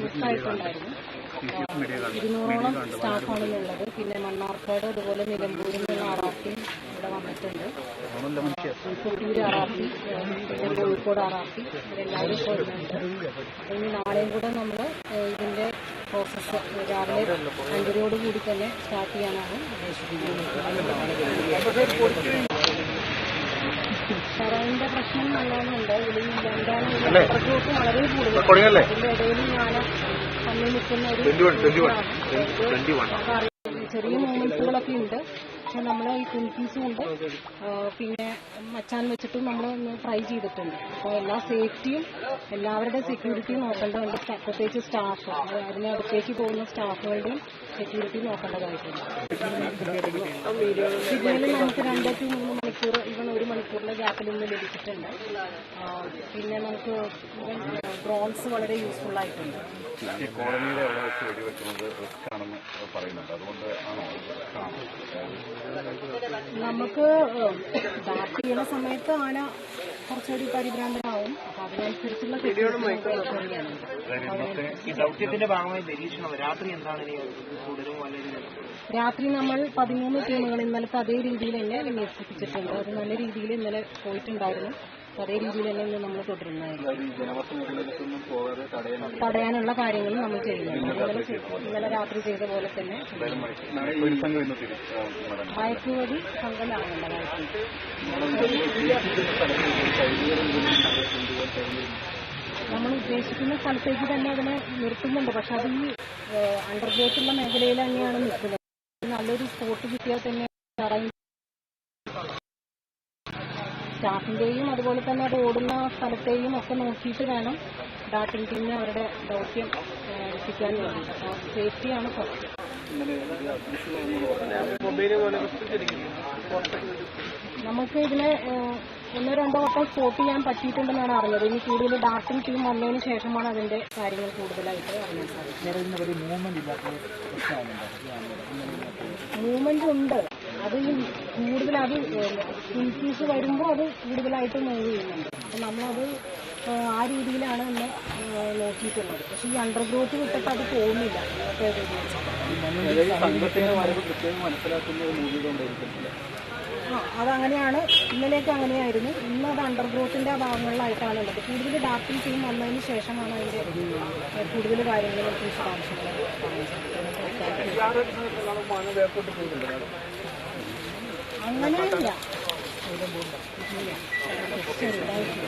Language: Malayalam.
മിസ്സായിട്ടുണ്ടായിരുന്നു. 200ഓളം സ്റ്റാഫാണെന്നുള്ളത്. പിന്നെ മണ്ണാർക്കാട് അതുപോലെ നിലമ്പൂരിൽ നിന്നുള്ള RRT ഇവിടെ വന്നിട്ടുണ്ട്. പുത്തൂർ RRT, പിന്നെ കോഴിക്കോട് RRT ഇവരെല്ലാവരും ഇപ്പോൾ വരുന്നുണ്ട്. അപ്പോൾ ഇനി നാളെയും കൂടെ നമ്മൾ ഇതിൻ്റെ പ്രോസസ്സ് രാവിലെ 5:30യോടുകൂടി തന്നെ സ്റ്റാർട്ട് ചെയ്യാനാണ് ഉദ്ദേശിക്കുന്നത്. ഷറൈൻ്റെ പ്രശ്നം നല്ലോണമുണ്ട്. ഇതിൽ എന്താണ് ഗ്രൂപ്പ് വളരെ കൂടുതൽ. ഇതിൻ്റെ ഇടയിൽ ഞാൻ തമ്മിൽ നിൽക്കുന്ന ഒരു ചെറിയ മൂവ്മെന്റ്സുകളൊക്കെ ഉണ്ട്. പക്ഷെ നമ്മൾ ഈ കുൽക്കീസും ഉണ്ട്, പിന്നെ മച്ചാൻ വെച്ചിട്ടും നമ്മൾ ഒന്ന് ട്രൈ ചെയ്തിട്ടുണ്ട്. അപ്പോൾ എല്ലാ സേഫ്റ്റിയും എല്ലാവരുടെ സെക്യൂരിറ്റിയും നോക്കേണ്ടതുണ്ട്. പ്രത്യേകിച്ച് സ്റ്റാഫ്, അതിനടുത്തേക്ക് പോകുന്ന സ്റ്റാഫുകളുടെയും സെക്യൂരിറ്റി നോക്കേണ്ടതായിട്ടുണ്ട്. സിഗ്നലിൽ നമുക്ക് 2 to 3 മണിക്കൂർ, ഈവൻ 1 മണിക്കൂറിന്റെ ഗ്യാപ്പിൽ നിന്ന് ലഭിച്ചിട്ടുണ്ട്. പിന്നെ നമുക്ക് ഡ്രോൺസ് വളരെ യൂസ്ഫുൾ ആയിട്ടുണ്ട്. നമുക്ക് ബാറ്റ് ചെയ്യുന്ന സമയത്ത് ആന കുറച്ചൊരു പരിഭ്രാന്തനാവും. അപ്പൊ അതിനനുസരിച്ചുള്ള രാത്രി നമ്മൾ 13 ടീമുകൾ ഇന്നലത്തെ അതേ രീതിയിൽ തന്നെ വിന്യസിപ്പിച്ചിട്ടുണ്ട്. അത് നല്ല രീതിയിൽ ഇന്നലെ പോയിട്ടുണ്ടായിരുന്നു. അതേ രീതിയിൽ തന്നെ ഇന്ന് നമ്മൾ തുടരുന്നതായിരുന്നു. തടയാനുള്ള കാര്യങ്ങൾ നമ്മൾ ചെയ്യുന്നുണ്ട്. ഇന്നലെ രാത്രി ചെയ്ത പോലെ തന്നെ മയക്കുവടി സംഘമാണുള്ളതായിട്ട് നമ്മൾ ഉദ്ദേശിക്കുന്ന സ്ഥലത്തേക്ക് തന്നെ അതിനെ നിർത്തുന്നുണ്ട്. പക്ഷെ അത് ഈ അണ്ടർഗ്രൗണ്ടുള്ള മേഖലയിൽ തന്നെയാണ് നിൽക്കുന്നത്. നല്ലൊരു സ്പോട്ട് കിട്ടിയാൽ തന്നെ സ്റ്റാഫിന്റെയും അതുപോലെ തന്നെ അത് ഓടുന്ന സ്ഥലത്തെയും ഒക്കെ നോക്കിയിട്ട് വേണം ബാറ്റിംഗ് ടീമിന് അവരുടെ ദൗത്യം എത്തിക്കാൻ വേണ്ടി. അപ്പോൾ സേഫ്റ്റിയാണ് ഫസ്റ്റ്. നമുക്ക് ഇതിനെ 1-2 വട്ടം സ്പോട്ട് ചെയ്യാൻ പറ്റിയിട്ടുണ്ടെന്നാണ് അറിഞ്ഞത്. ഇനി കൂടുതൽ ഡാർട്ടിംഗ് ടീം വന്നതിന് ശേഷമാണ് അതിന്റെ കാര്യങ്ങൾ കൂടുതലായിട്ട് അറിയാൻ സാധിക്കുന്നത്. മൂവ്മെന്റ് ഉണ്ട്. അത് കൂടുതൽ അത് ഇൻക്രീസ് വരുമ്പോൾ അത് കൂടുതലായിട്ട് മൂവ് ചെയ്യുന്നുണ്ട്. അപ്പം നമ്മളത് ആ രീതിയിലാണ് നമ്മൾ നോക്കിയിട്ടുള്ളത്. പക്ഷെ ഈ അണ്ടർഗ്രോത്ത് വിട്ടിട്ട് അത് പോകുന്നില്ല. അതങ്ങനെയാണ്. ഇന്നലെയൊക്കെ അങ്ങനെയായിരുന്നു. ഇന്ന് അത് അണ്ടർഗ്രോത്തിന്റെ ഭാഗങ്ങളിലായിട്ടാണ് ഉള്ളത്. കൂടുതൽ ഡാർട്ടിംഗ് ടീം വന്നതിന് ശേഷമാണ് അതിന്റെ കൂടുതൽ കാര്യങ്ങൾ വിശദാംശങ്ങൾ അങ്ങനെയില്ല. ശരി, താങ്ക് യു.